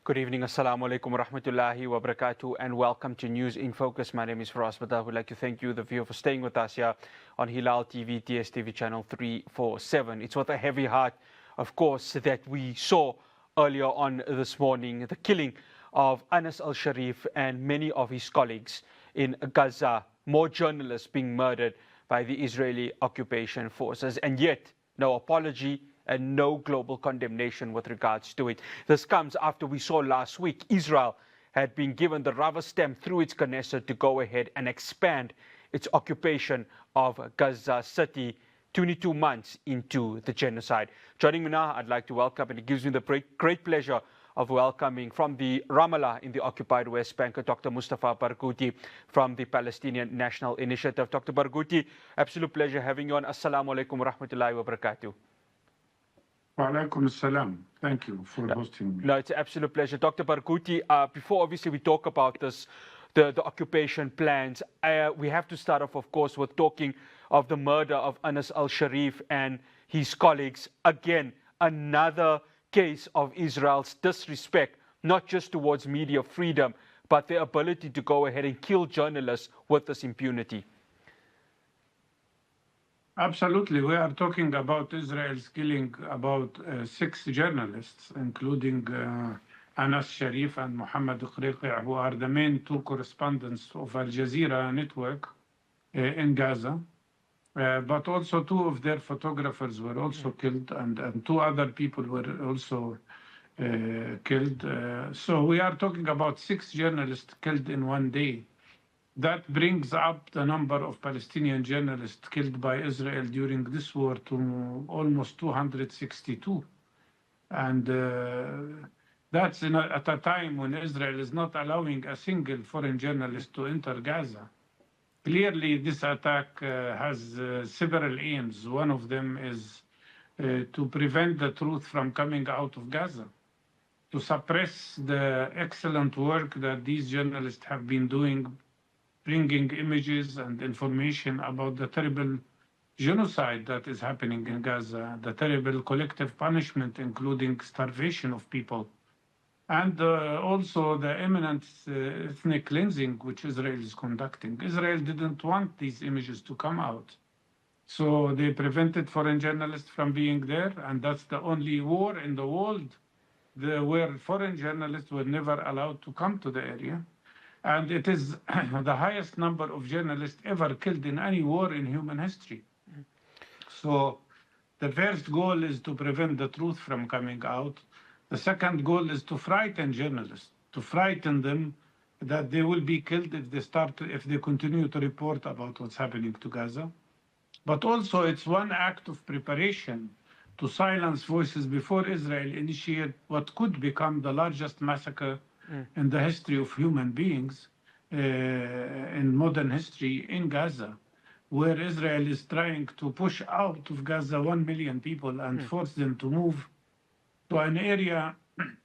Good evening, Assalamu alaikum wa rahmatullahi wa barakatuh, and welcome to News in Focus. My name is Faraz Badar. We'd like to thank you, the viewer, for staying with us here on Hilaal TV, DSTV channel 347. It's with a heavy heart, of course, that we saw earlier on this morning the killing of Anas al-Sharif and many of his colleagues in Gaza. More journalists being murdered by the Israeli occupation forces, and yet no apology and no global condemnation with regards to it. This comes after we saw last week Israel had been given the rubber stamp through its Knesset to go ahead and expand its occupation of Gaza City 22 months into the genocide. Joining me now, I'd like to welcome, and it gives me the great pleasure of welcoming from the Ramallah in the occupied West Bank, Dr. Mustafa Barghouti from the Palestinian National Initiative. Dr. Barghouti, absolute pleasure having you on. Assalamu alaikum wa rahmatullahi wa barakatuh. Wa alaikum assalam. Thank you for hosting me. No, it's an absolute pleasure. Dr. Barghouti, before obviously we talk about this, the occupation plans, we have to start off, of course, with talking of the murder of Anas al-Sharif and his colleagues. Again, another case of Israel's disrespect, not just towards media freedom, but their ability to go ahead and kill journalists with this impunity. Absolutely. We are talking about Israel's killing about 6 journalists, including Anas Sharif and Mohammed Khriqi, who are the main 2 correspondents of Al Jazeera network in Gaza. But also 2 of their photographers were also killed, and 2 other people were also killed. So we are talking about 6 journalists killed in one day. That brings up the number of Palestinian journalists killed by Israel during this war to almost 262. And that's at a time when Israel is not allowing a single foreign journalist to enter Gaza. Clearly, this attack has several aims. One of them is to prevent the truth from coming out of Gaza, to suppress the excellent work that these journalists have been doing, bringing images and information about the terrible genocide that is happening in Gaza, the terrible collective punishment, including starvation of people, and also the imminent ethnic cleansing which Israel is conducting. Israel didn't want these images to come out, so they prevented foreign journalists from being there, and that's the only war in the world where foreign journalists were never allowed to come to the area. And it is the highest number of journalists ever killed in any war in human history. So the first goal is to prevent the truth from coming out. The second goal is to frighten journalists, to frighten them that they will be killed if they continue to report about what's happening to Gaza. But also it's one act of preparation to silence voices before Israel initiate what could become the largest massacre in the history of human beings, in modern history in Gaza, where Israel is trying to push out of Gaza 1 million people and force them to move to an area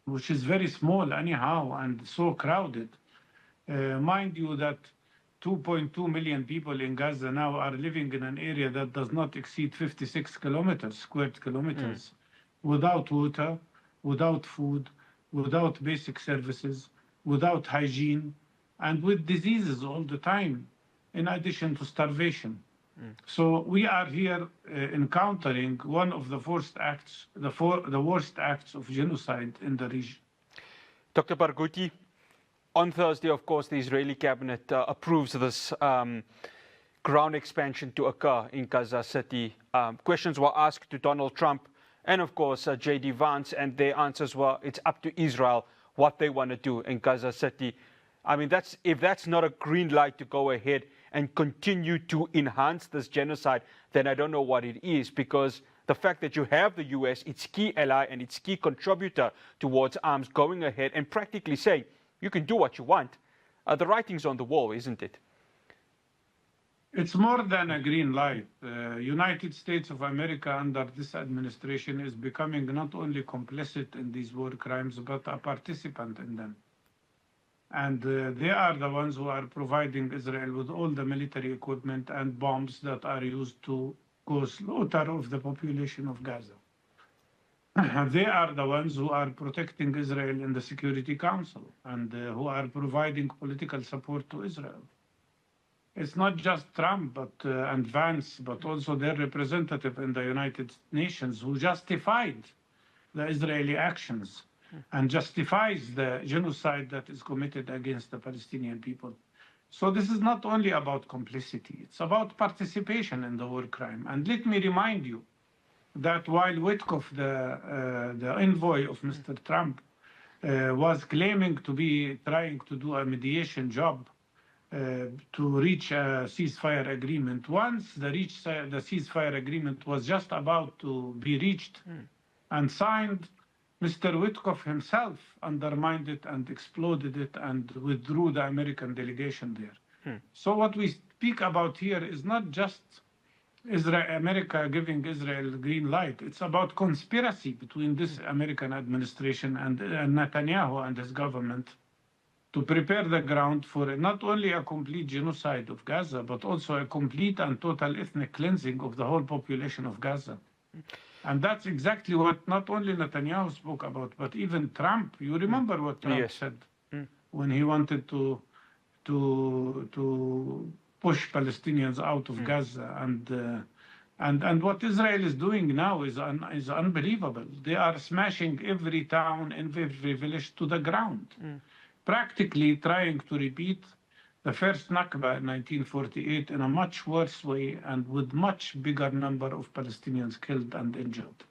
which is very small anyhow and so crowded. Mind you that 2.2 million people in Gaza now are living in an area that does not exceed 56 square kilometers, without water, without food, without basic services, without hygiene, and with diseases all the time, in addition to starvation. So we are here encountering one of the worst acts, the worst acts of genocide in the region. Dr. Barghouti, on Thursday, of course, the Israeli cabinet approves this ground expansion to occur in Gaza City. Questions were asked to Donald Trump and, of course, J.D. Vance, and their answers were it's up to Israel what they want to do in Gaza City. I mean, if that's not a green light to go ahead and continue to enhance this genocide, then I don't know what it is, because the fact that you have the U.S., its key ally and its key contributor towards arms, going ahead and practically saying, you can do what you want, the writing's on the wall, isn't it? It's more than a green light. United States of America under this administration is becoming not only complicit in these war crimes, but a participant in them. And they are the ones who are providing Israel with all the military equipment and bombs that are used to cause slaughter of the population of Gaza. they are the ones who are protecting Israel in the Security Council and who are providing political support to Israel. It's not just Trump and Vance, but also their representative in the United Nations who justified the Israeli actions and justifies the genocide that is committed against the Palestinian people. So this is not only about complicity, it's about participation in the war crime. And let me remind you that while Witkoff, the envoy of Mr. Trump, was claiming to be trying to do a mediation job to reach a ceasefire agreement, once the ceasefire agreement was just about to be reached and signed, Mr. Witkoff himself undermined it and exploded it and withdrew the American delegation there. So what we speak about here is not just America giving Israel the green light. It's about conspiracy between this American administration and Netanyahu and his government to prepare the ground for not only a complete genocide of Gaza, but also a complete and total ethnic cleansing of the whole population of Gaza. And that's exactly what not only Netanyahu spoke about, but even Trump. You remember what Trump said when he wanted to push Palestinians out of Gaza, and what Israel is doing now is unbelievable. They are smashing every town and every village to the ground, practically trying to repeat the first Nakba in 1948 in a much worse way and with much bigger number of Palestinians killed and injured.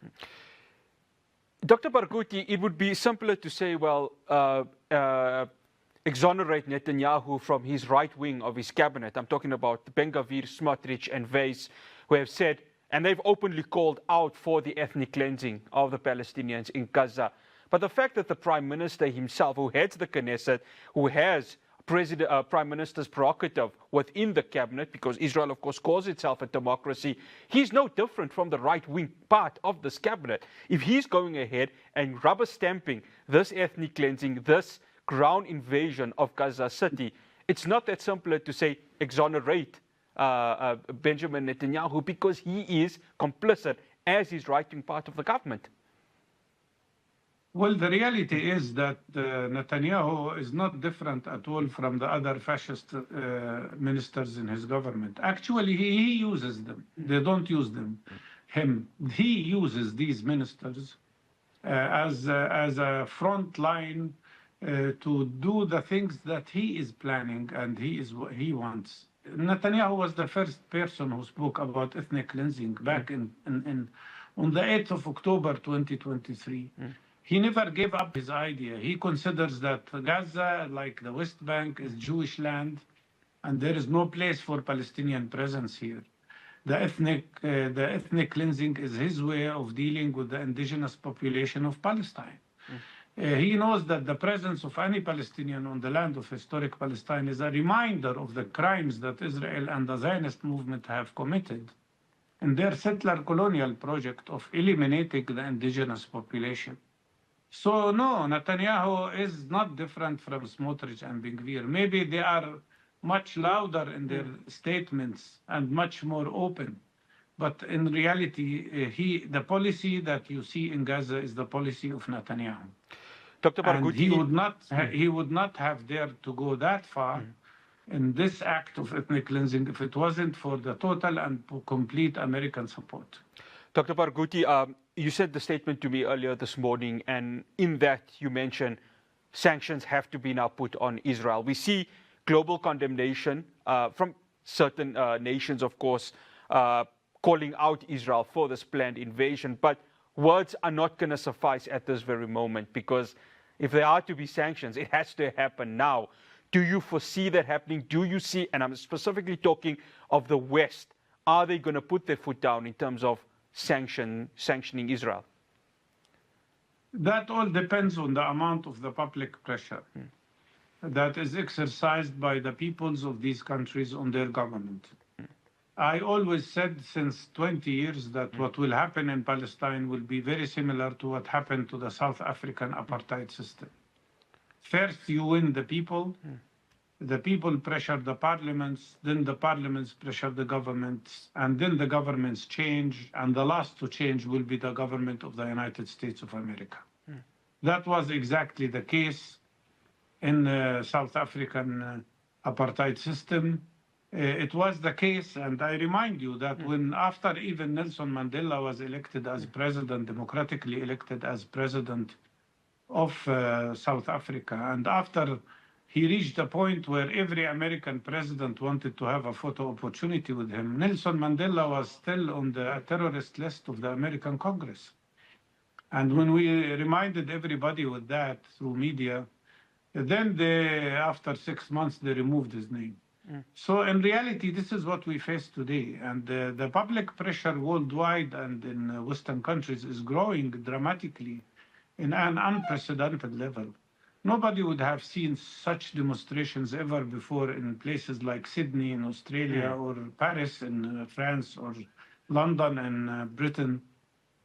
Dr. Barghouti, it would be simpler to say, well, exonerate Netanyahu from his right wing of his cabinet. I'm talking about Ben-Gvir, Smotrich, and Weiss, who have said, and they've openly called out for the ethnic cleansing of the Palestinians in Gaza. But the fact that the Prime Minister himself, who heads the Knesset, who has Prime Minister's prerogative within the cabinet, because Israel, of course, calls itself a democracy, he's no different from the right-wing part of this cabinet. If he's going ahead and rubber stamping this ethnic cleansing, this ground invasion of Gaza City, it's not that simpler to say exonerate Benjamin Netanyahu, because he is complicit as his right-wing part of the government. Well, the reality is that Netanyahu is not different at all from the other fascist ministers in his government. Actually, he uses them. They don't use him. He uses these ministers as a front line to do the things that he is planning and he wants. Netanyahu was the first person who spoke about ethnic cleansing back on the 8th of October 2023. He never gave up his idea. He considers that Gaza, like the West Bank, is Jewish land, and there is no place for Palestinian presence here. The ethnic cleansing is his way of dealing with the indigenous population of Palestine. He knows that the presence of any Palestinian on the land of historic Palestine is a reminder of the crimes that Israel and the Zionist movement have committed in their settler colonial project of eliminating the indigenous population. So no, Netanyahu is not different from Smotrich and Ben-Gvir. Maybe they are much louder in their statements and much more open. But in reality, the policy that you see in Gaza is the policy of Netanyahu. Dr. Barghouti, and he would not have dared to go that far in this act of ethnic cleansing if it wasn't for the total and complete American support. Dr. Barghouti, you said the statement to me earlier this morning, and in that you mentioned sanctions have to be now put on Israel. We see global condemnation from certain nations, of course, calling out Israel for this planned invasion. But words are not going to suffice at this very moment, because if there are to be sanctions, it has to happen now. Do you foresee that happening? Do you see, and I'm specifically talking of the West, are they going to put their foot down in terms of sanctioning Israel? That all depends on the amount of the public pressure that is exercised by the peoples of these countries on their government. I always said since 20 years that what will happen in Palestine will be very similar to what happened to the South African apartheid system. First, you win the people, the people pressure the parliaments, then the parliaments pressure the governments, and then the governments change, and the last to change will be the government of the United States of America. That was exactly the case in the South African apartheid system. It was the case, and I remind you that when after even Nelson Mandela was elected as president, democratically elected as president of South Africa, and after he reached a point where every American president wanted to have a photo opportunity with him, Nelson Mandela was still on the terrorist list of the American Congress. And when we reminded everybody with that through media, then after 6 months, they removed his name. So in reality, this is what we face today. And the public pressure worldwide and in Western countries is growing dramatically in an unprecedented level. Nobody would have seen such demonstrations ever before in places like Sydney in Australia or Paris in France or London in Britain.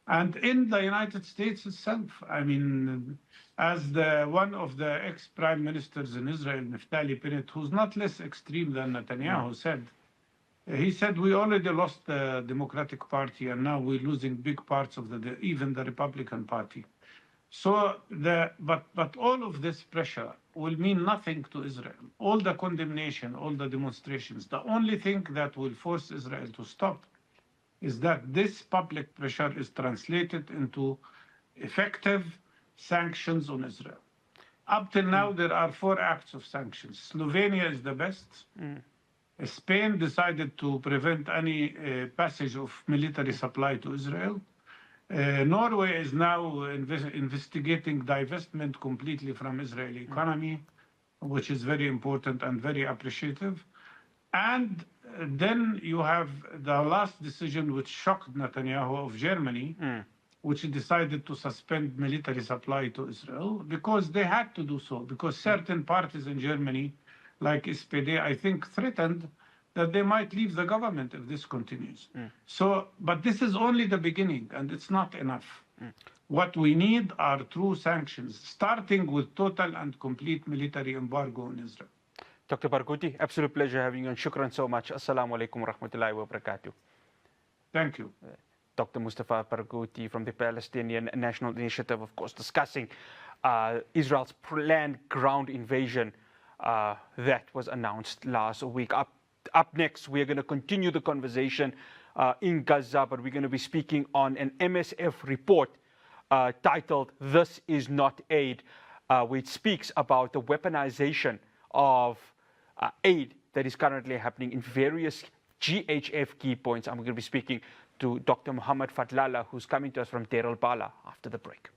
And in the United States itself, I mean, as one of the ex-prime ministers in Israel, Naftali Bennett, who's not less extreme than Netanyahu, said, he said, we already lost the Democratic Party and now we're losing big parts of even the Republican Party. So, but all of this pressure will mean nothing to Israel. All the condemnation, all the demonstrations, the only thing that will force Israel to stop is that this public pressure is translated into effective sanctions on Israel. Up till now, there are 4 acts of sanctions. Slovenia is the best. Spain decided to prevent any passage of military supply to Israel. Norway is now investigating divestment completely from Israeli economy, which is very important and very appreciative. And then you have the last decision which shocked Netanyahu of Germany, which decided to suspend military supply to Israel because they had to do so, because certain parties in Germany, like SPD, I think threatened that they might leave the government if this continues. So, but this is only the beginning, and it's not enough. What we need are true sanctions, starting with total and complete military embargo on Israel. Dr. Barghouti, absolute pleasure having you, and shukran so much. Assalamu alaikum wa rahmatullahi wa barakatuh. Thank you. Dr. Mustafa Barghouti from the Palestinian National Initiative, of course, discussing Israel's planned ground invasion that was announced last week. Up next, we're going to continue the conversation in Gaza, but we're going to be speaking on an MSF report titled "This Is Not Aid," which speaks about the weaponization of aid that is currently happening in various GHF key points. I'm going to be speaking to Dr. Muhammad Fadlallah, who's coming to us from Deir al-Bala after the break.